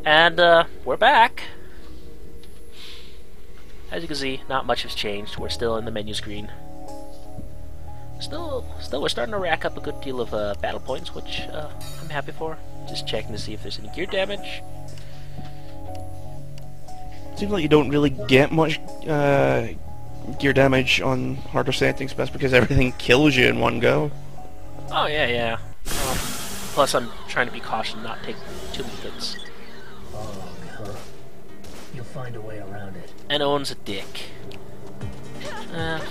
And we're back. As you can see, not much has changed. We're still in the menu screen. Still, we're starting to rack up a good deal of battle points, which I'm happy for. Just checking to see if there's any gear damage. Seems like you don't really get much gear damage on harder settings, but that's because everything kills you in one go. Oh yeah. Plus, I'm trying to be cautious, not take too many hits. You'll find a way around it. And Owen's a dick.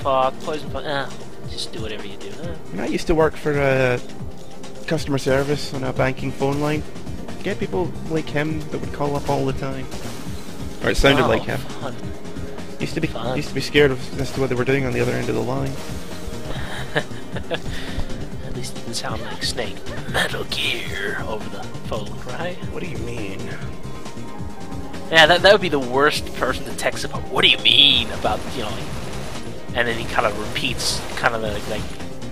Fog, poison fog. Just do whatever you do. When I used to work for customer service on a banking phone line, get people like him that would call up all the time. Or it sounded like him. Fun. Used to be scared as to what they were doing on the other end of the line. At least it didn't sound like Snake. Metal Gear over the phone, right? What do you mean? Yeah, that would be the worst person to text about. What do you mean about, you know, like, and then he kind of repeats kind of like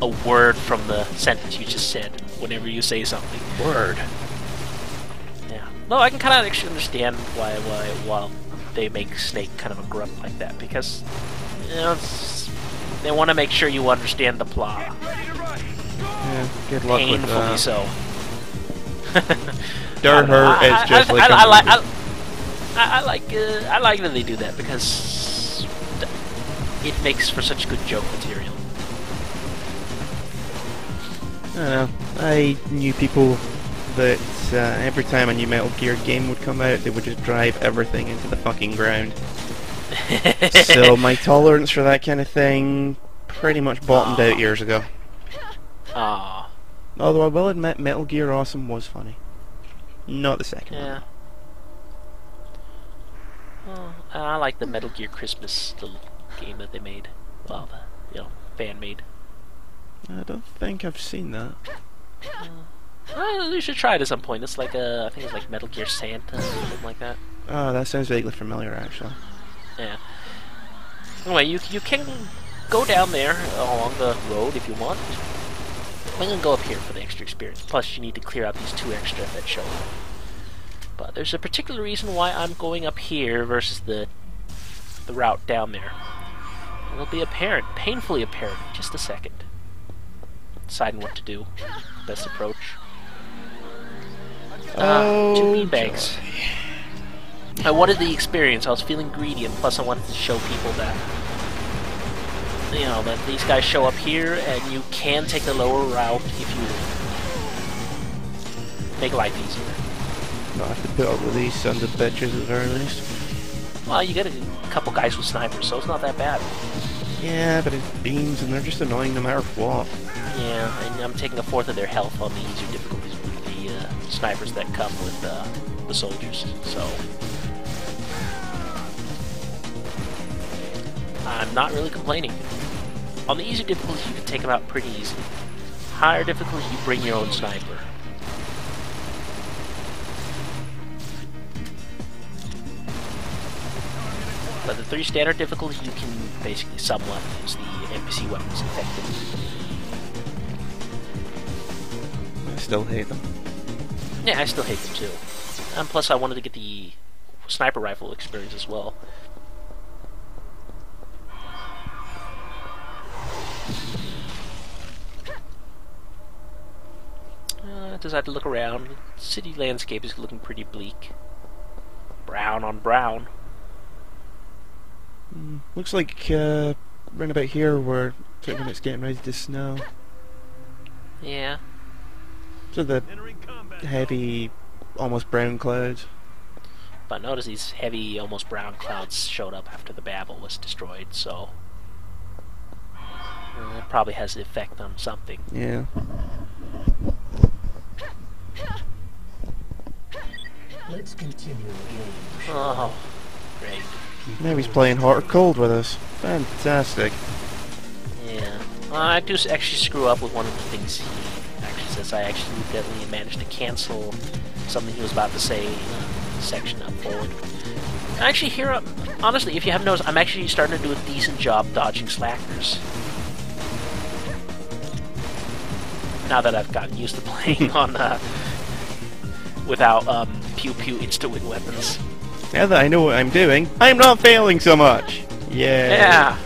a word from the sentence you just said whenever you say something. Word. Yeah. No, I can kind of actually understand why they make Snake kind of a grunt like that, because, you know, they want to make sure you understand the plot. Yeah, good luck with that. Painfully so. Durher is just like I like that they do that, because it makes for such good joke material. I don't know. I knew people that every time a new Metal Gear game would come out, they would just drive everything into the fucking ground. So my tolerance for that kind of thing pretty much bottomed out years ago. Ah. Although I will admit, Metal Gear Awesome was funny. Not the second one. Yeah. Well, I like the Metal Gear Christmas little game that they made. Well, fan made. I don't think I've seen that. You should try it at some point. It's like I think it's like Metal Gear Santa or something like that. Oh, that sounds vaguely familiar, actually. Yeah. Anyway, you can go down there along the road if you want. I'm gonna go up here for the extra experience. Plus, you need to clear out these 2 extra that show up. But there's a particular reason why I'm going up here versus the route down there. It'll be apparent, painfully apparent, in just a second. Deciding what to do. Best approach. 2 meat bags. I wanted the experience. I was feeling greedy, and plus I wanted to show people that, you know, that these guys show up here, and you can take the lower route if you make life easier. Not have to put up with these sons of bitches at the very least. Well, you get a couple guys with snipers, so it's not that bad. Yeah, but it's beams, and they're just annoying no matter what. Yeah, and I'm taking 1/4 of their health on the easier difficulties with the snipers that come with the soldiers, so I'm not really complaining. On the easier difficulties, you can take them out pretty easy. Higher difficulties, you bring your own sniper. But the 3 standard difficulties, you can basically somewhat use the NPC weapons effectively. I still hate them. Yeah, I still hate them too. And plus, I wanted to get the sniper rifle experience as well. Decided to look around. The city landscape is looking pretty bleak. Brown on brown. Looks like round about here when it's getting ready to snow. Yeah. So the heavy, almost brown clouds. But notice these heavy, almost brown clouds showed up after the Babel was destroyed, so it probably has an effect on something. Yeah. Let's continue the game. Oh, great. Now he's playing hot or cold with us. Fantastic. Yeah. Well, I do actually screw up with one of the things he actually says. I actually definitely managed to cancel something he was about to say in a section up forward. Actually, here, honestly, if you haven't noticed, I'm actually starting to do a decent job dodging slackers. Now that I've gotten used to playing on without pew pew insta-win weapons. Now that I know what I'm doing, I'm not failing so much! Yeah!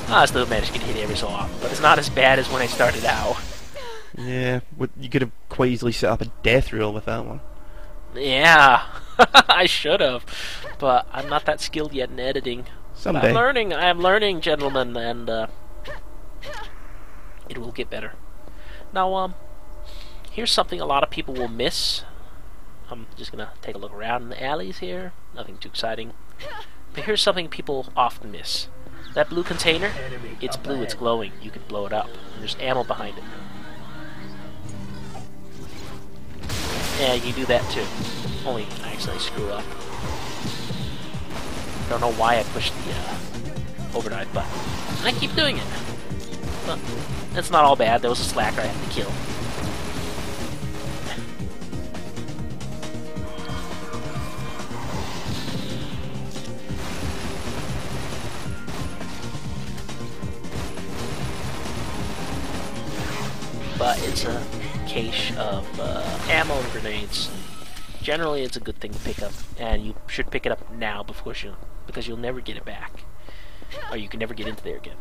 I still managed to get hit every so often, but it's not as bad as when I started out. Yeah, you could have quite easily set up a death rule with that one. Yeah, I should have, but I'm not that skilled yet in editing. Someday. But I'm learning, gentlemen, and it will get better. Now, here's something a lot of people will miss. I'm just gonna take a look around in the alleys here. Nothing too exciting. But here's something people often miss. That blue container, it's blue, it's glowing. You can blow it up. There's ammo behind it. Yeah, you do that too. Only I accidentally screw up. Don't know why I pushed the overdrive button. And I keep doing it. But that's not all bad. There was a slacker I had to kill. But it's a cache of ammo and grenades. Generally, it's a good thing to pick up, and you should pick it up now because you'll never get it back, or you can never get into there again.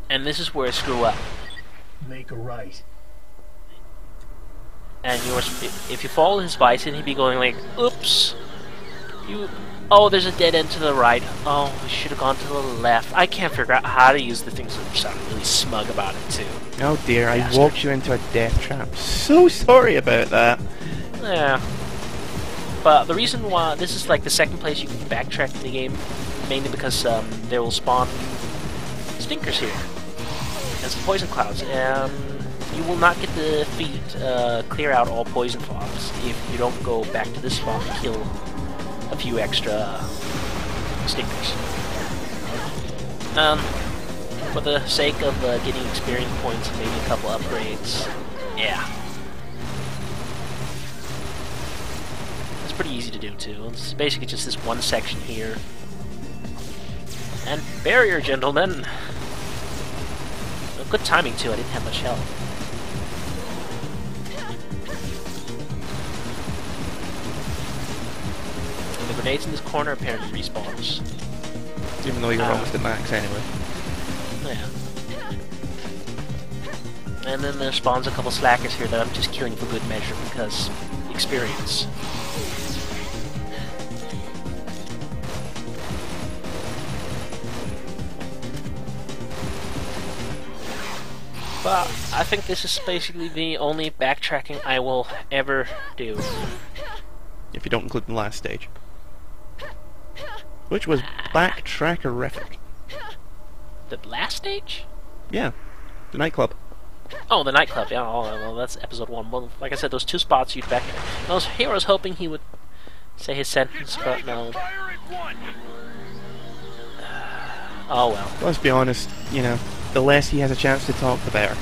And this is where I screw up. Make a right. And if you follow his advice, he'd be going like, "Oops, oh, there's a dead end to the right. Oh, we should have gone to the left." I can't figure out how to use the things that sound really smug about it too. Oh dear, Bastard. I walked you into a death trap. So sorry about that. Yeah. But the reason why this is like the second place you can backtrack in the game, mainly because there will spawn stinkers here and some poison clouds. You will not get the feat clear out all poison fogs if you don't go back to this spot and kill a few extra stinkers. For the sake of getting experience points and maybe a couple upgrades, yeah. It's pretty easy to do too. It's basically just this one section here. And barrier, gentlemen! Good timing too, I didn't have much health. The grenades in this corner apparently respawns. Even though you're almost at max anyway. Yeah. And then there spawns a couple slackers here that I'm just killing for good measure because experience. But I think this is basically the only backtracking I will ever do. If you don't include the last stage. Which was backtrackerific. The last stage? Yeah. The nightclub. Oh, the nightclub, yeah, oh, well, that's episode 1. Well, like I said, those 2 spots you'd back. I was hoping he would say his sentence, but no. Oh well. Let's be honest, you know, the less he has a chance to talk, the better.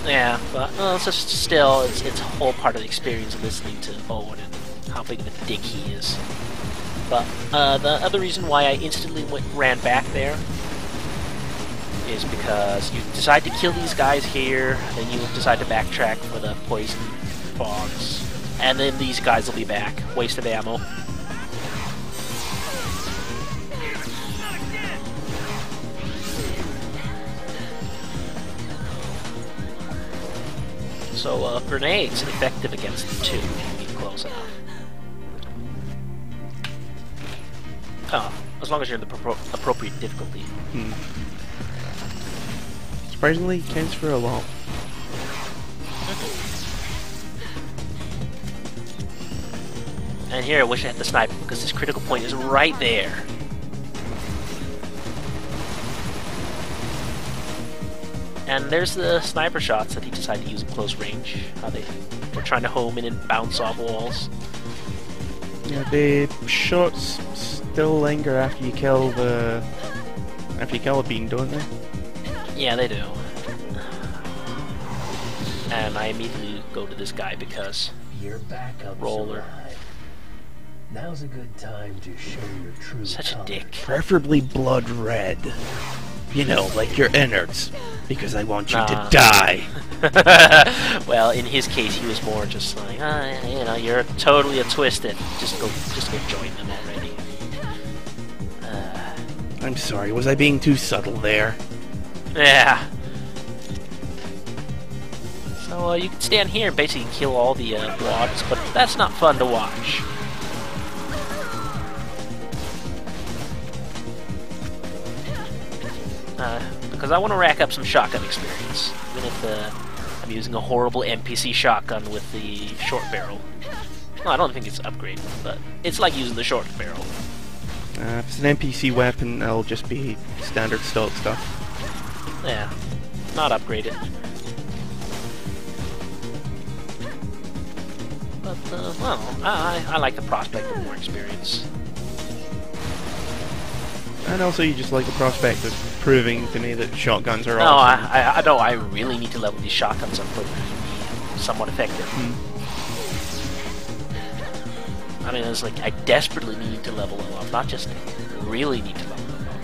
Yeah, but it's just still, it's a whole part of the experience of listening to Owen and how big of a dick he is. But the other reason why I instantly ran back there is because you decide to kill these guys here, then you decide to backtrack for the poison fogs, and then these guys will be back. Waste of ammo. So grenades effective against the 2 if you get close enough. As long as you're in the appropriate difficulty. Surprisingly, counts for a lot. And here I wish I had the sniper because this critical point is right there. And there's the sniper shots that he decided to use in close range. How they're trying to home in and bounce off walls. Yeah, the shots still linger after you kill a bean, don't they? Yeah, they do. And I immediately go to this guy because Your backup's Roller. arrived. Now's a good time to show your true such a colors. dick. Preferably blood red. You know, like your innards. Because I want you Nah. to die. Well, in his case, he was more just like, you know, you're totally a twisted. Just go join them already. I'm sorry, was I being too subtle there? Yeah. So you can stand here and basically kill all the wads, but that's not fun to watch. Because I want to rack up some shotgun experience, even if I'm using a horrible NPC shotgun with the short barrel. Well, I don't think it's upgraded, but it's like using the short barrel. If it's an NPC weapon, it'll just be standard stock stuff. Yeah, not upgraded. But, well, I like the prospect of more experience. And also you just like the prospect of proving to me that shotguns are No, awesome. I know I really need to level these shotguns up for them to be somewhat effective. I mean, it's like I desperately need to level them up, not just really need to level them up.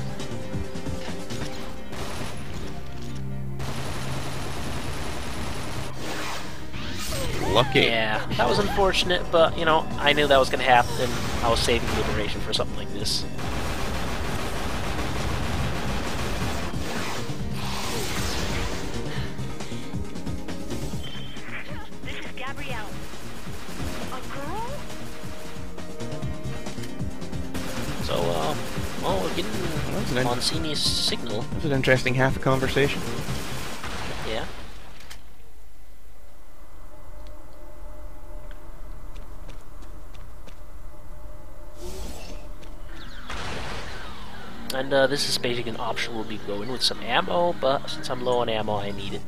Lucky. Yeah, that was unfortunate, but you know, I knew that was going to happen, and I was saving Liberation for something like this. This is Gabrielle. A girl? So, well, we're getting That's an, Monsini's signal. that's an interesting half a conversation. Yeah. And this is basically an option we'll be going with some ammo, but since I'm low on ammo, I need it.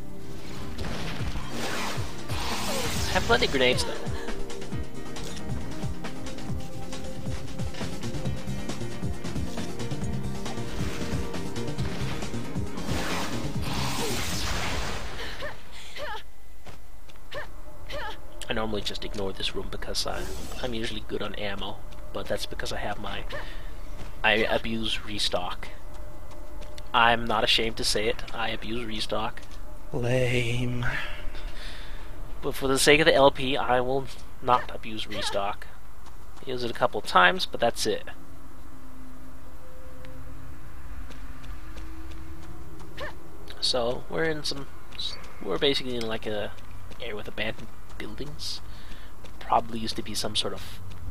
I have plenty of grenades though. I normally just ignore this room because I'm usually good on ammo, but that's because I have I abuse restock. I'm not ashamed to say it, I abuse restock. Lame. But for the sake of the LP, I will not abuse restock. Use it a couple of times, but that's it. So we're basically in like a area with abandoned buildings. Probably used to be some sort of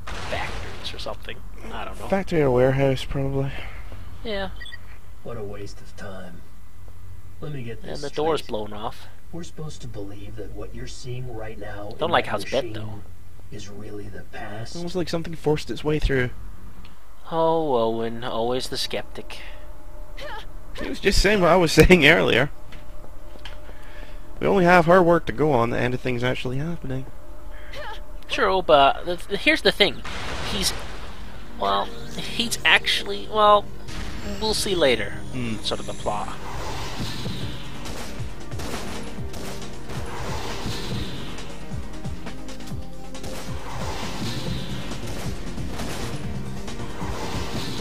factories or something. I don't know. Factory or warehouse, probably. Yeah, What a waste of time. Let me get this and the door's straight. blown off. We're supposed to believe that what you're seeing right now Don't in like that how it's bent, machine though. is really the past. Almost like something forced its way through. Oh, Owen, always the skeptic. He was just saying what I was saying earlier. We only have her work to go on, the end of things actually happening. True, but here's the thing. He's actually, well, we'll see later. Sort of the plot.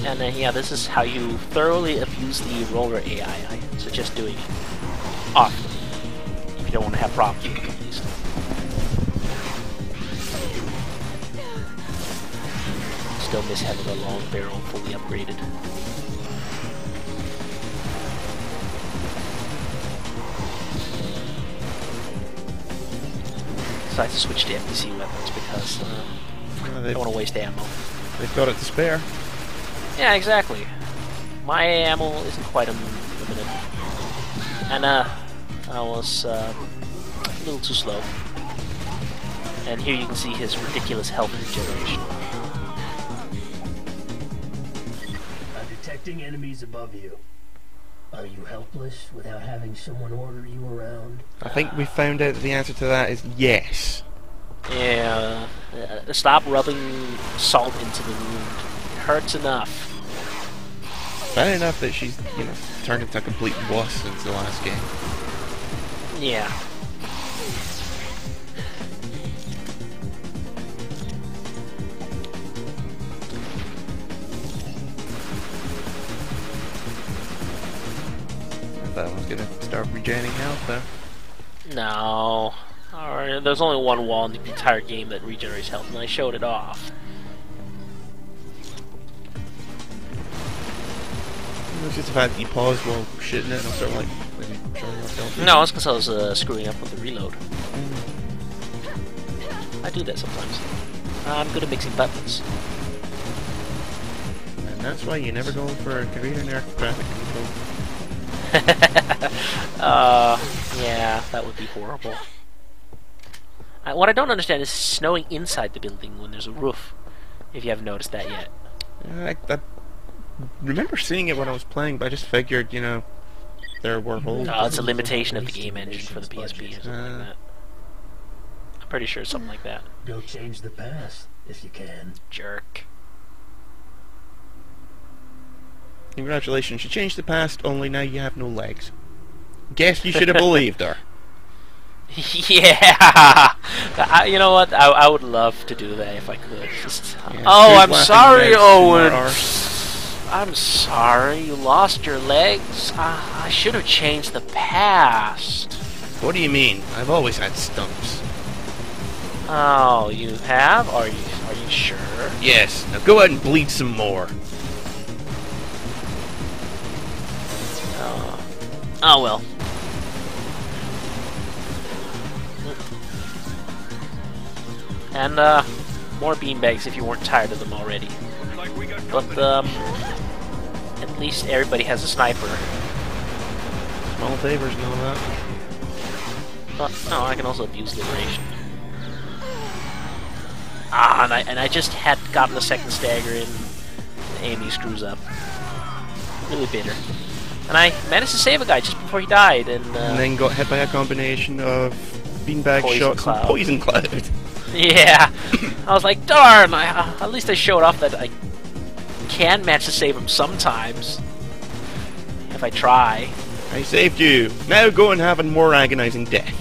And yeah, this is how you thoroughly abuse the roller AI. I suggest doing it often, if you don't want to have problems with it at least. Still miss having a long barrel fully upgraded. Decided to switch to NPC weapons because I don't want to waste ammo. They've got it to spare. Yeah, exactly. My ammo isn't quite unlimited. And I was a little too slow. And here you can see his ridiculous health regeneration. I'm detecting enemies above you. Are you helpless without having someone order you around? I think we found out that the answer to that is yes. Yeah, stop rubbing salt into the wound. It hurts enough. Bad enough that she's, turned into a complete wuss since the last game. Yeah. I was gonna start regenerating health though. No. Alright, there's only one wall in the entire game that regenerates health, and I showed it off. It's just the fact that you paused while shitting it and I'll start like maybe showing off health. No, it's because I was screwing up with the reload. I do that sometimes. I'm good at mixing buttons. And that's why you never go for a career in air traffic control. Yeah, that would be horrible. What I don't understand is snowing inside the building when there's a roof, if you haven't noticed that yet. I remember seeing it when I was playing, but I just figured, you know, there were holes. It's a limitation of the game engine for the PSP or something like that. I'm pretty sure it's something like that. Go change the past, if you can. Jerk. Congratulations, you changed the past, only now you have no legs. Guess you should have believed her. Yeah! You know what? I would love to do that if I could. Just, Yeah, oh, I'm laughing sorry, legs, Owen! more I'm sorry, you lost your legs. I should have changed the past. What do you mean? I've always had stumps. Oh, you have? Are you sure? Yes, now go ahead and bleed some more. Oh well. And more beanbags if you weren't tired of them already. But at least everybody has a sniper. Small favors and all that. But no, I can also abuse liberation. And I just had gotten a second stagger in. Amy screws up. Really bitter. And I managed to save a guy just before he died, and then got hit by a combination of beanbag Poison shots cloud. and poison cloud. yeah, I was like, darn! At least I showed off that I can manage to save him sometimes if I try. I saved you. Now go and have a more agonizing death.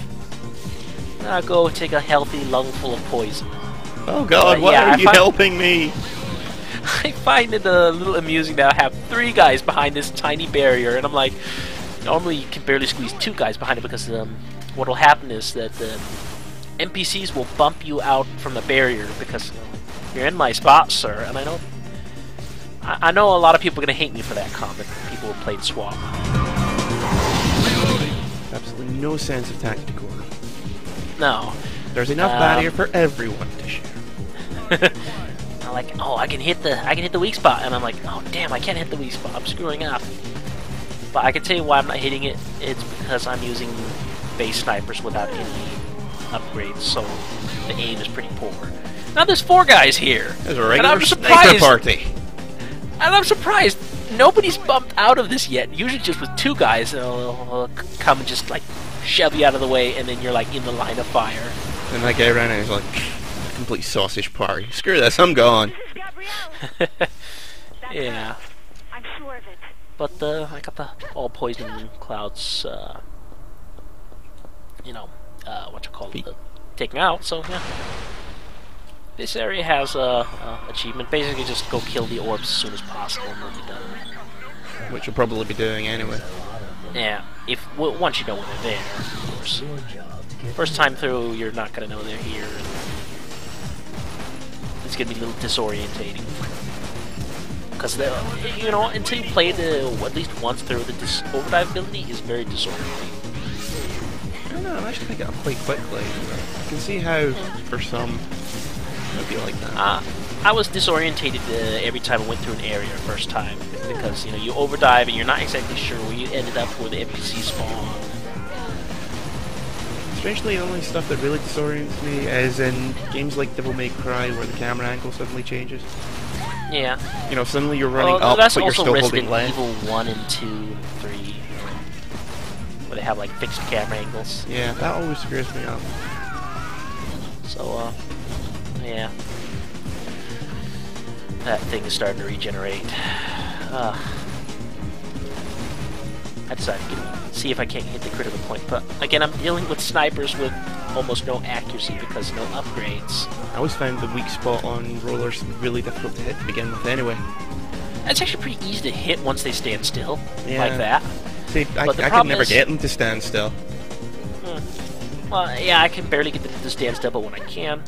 I'll go take a healthy lung full of poison. Oh God, why yeah, are you helping me? I find it a little amusing that I have 3 guys behind this tiny barrier, and I'm like, normally you can barely squeeze 2 guys behind it because what will happen is that the NPCs will bump you out from the barrier because you're in my spot, sir. And I know a lot of people are gonna hate me for that comment. People who played SWAT. Absolutely no sense of tactical. No. There's enough barrier for everyone to share. I'm like, oh, I can hit the weak spot, and I'm like, oh damn, I can't hit the weak spot. I'm screwing up. But I can tell you why I'm not hitting it. It's because I'm using base snipers without any upgrades, so the aim is pretty poor. Now there's 4 guys here. There's a and regular I'm sniper surprised. party. And I'm surprised nobody's bumped out of this yet. Usually just with 2 guys, they'll come and just like shove you out of the way, and then you're like in the line of fire. And that guy ran in and was like, complete sausage party. Screw this, I'm gone. This is Gabrielle. That's Yeah. her. I'm sure of it. But I got the all poison clouds, what you call it, taken out. So yeah, this area has a achievement. Basically, just go kill the orbs as soon as possible, and we'll be done. Which you'll probably be doing anyway. Yeah, once you know when they're there, of course. Your job to get First time through, you're not gonna know they're here. And it's gonna be a little disorientating. Because until you play at least once through, the overdrive ability is very disorientating. I don't know, I'm actually picking it up quite quickly. I can see how, for some, it would be like that. I was disorientated every time I went through an area first time. Because, you overdive and you're not exactly sure where you ended up where the NPC spawn. Strangely, the only stuff that really disorients me is in games like Devil May Cry, where the camera angle suddenly changes. Yeah. Suddenly you're running Well, up, that's but you're also still Resident holding left. Evil 1 and 2 and 3. Where they have, like, fixed camera angles. Yeah, that always screws me up. So, yeah. That thing is starting to regenerate. I decided to see if I can't hit the critical point, but again, I'm dealing with snipers with almost no accuracy because no upgrades. I always found the weak spot on rollers really difficult to hit to begin with anyway. It's actually pretty easy to hit once they stand still, Yeah. like that. See, I But the could problem never is- get them to stand still. Well, yeah, I can barely get them to stand still, but when I can,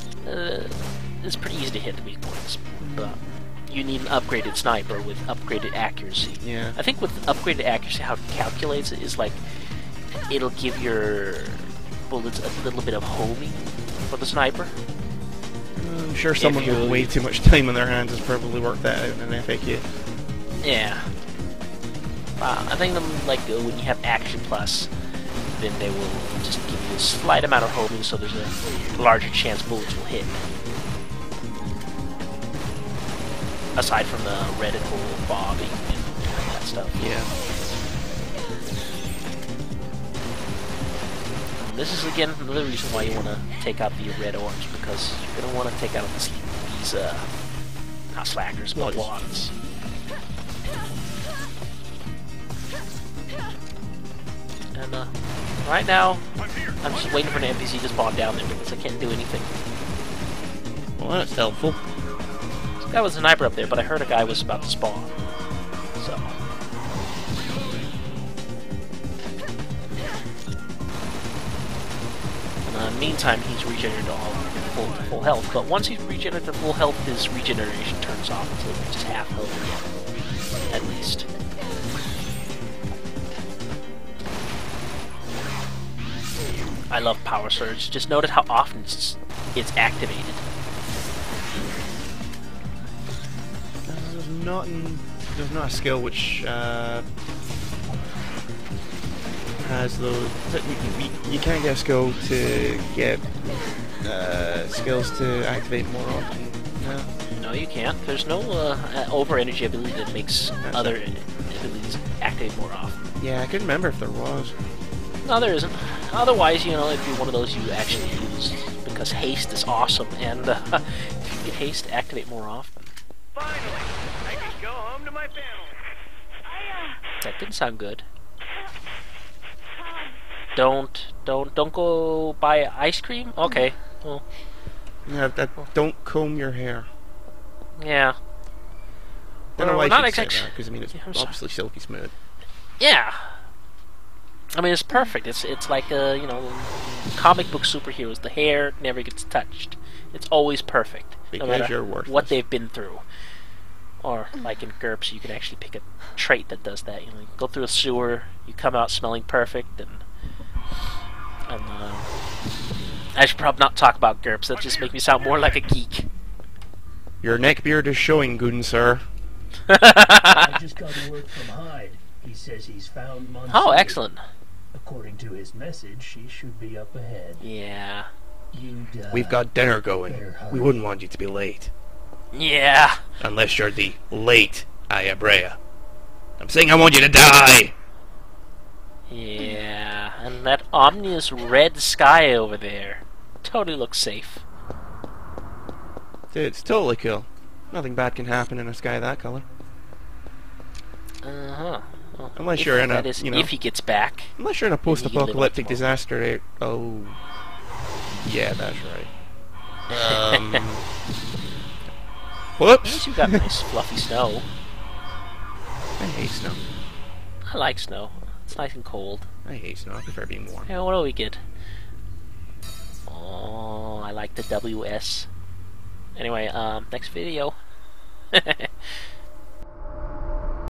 it's pretty easy to hit the weak points. But you need an upgraded sniper with upgraded accuracy. Yeah. I think with upgraded accuracy, how it calculates it is like it'll give your bullets a little bit of homing for the sniper. I'm sure someone you- with way too much time on their hands has probably worked that out in an FAQ. Yeah. I think when you have Action Plus, then they will just give you a slight amount of homing, so there's a larger chance bullets will hit. Aside from the red and blue bobbing and all that stuff. Yeah. And this is again another reason why you want to take out the red orbs, because you're going to want to take out these not slackers, but blondes. And right now, I'm just waiting for an NPC to spawn down there because I can't do anything. Well, that's helpful. This guy was a sniper up there, but I heard a guy was about to spawn. So. In the meantime, he's regenerated all full health, but once he's regenerated to full health, his regeneration turns off until he reaches half health again, at least. I love Power Surge. Just notice how often it's activated. There's not a skill which has those. You can't get a skill to get skills to activate more often. No. No, you can't. There's no over energy ability that makes other abilities activate more often. Yeah, I couldn't remember if there was. No, there isn't. Otherwise, you know, it'd be one of those you actually use because haste is awesome, and if you get haste, activate more often. Finally, I can go home to my family. That didn't sound good. Don't go buy ice cream. Okay. Well, Yeah, don't comb your hair. yeah. Don't know Well, why not you should say exact- that, because I mean it's Yeah, I'm sorry. obviously silky smooth. Yeah. I mean, it's perfect. It's like you know, comic book superheroes. The hair never gets touched. It's always perfect, Because no matter you're worthless. what they've been through. Or like in GURPS, you can actually pick a trait that does that. You know, you go through a sewer, you come out smelling perfect, and I should probably not talk about GURPS. That just makes me sound more like a geek. Your neckbeard is showing, good sir. I just got word from Hyde. He says he's found Monsieur. Oh, excellent. According to his message, she should be up ahead. Yeah. You'd, We've got dinner going. better hurry. We wouldn't want you to be late. Yeah. Unless you're the late Ayabrea. I'm saying I want you to die! Yeah. And that ominous red sky over there totally looks safe. Dude, it's totally cool. Nothing bad can happen in a sky that color. Uh-huh. Well, Unless if- you're in a, that is, you know- if he gets back. Unless you're in a Maybe you live post-apocalyptic up disaster. Oh. Yeah, that's right. At Whoops! least you've got nice fluffy snow. I hate snow. I like snow. It's nice and cold. I hate snow. I prefer being warm. Hey, what do we get? Oh, I like the WS. Anyway, next video.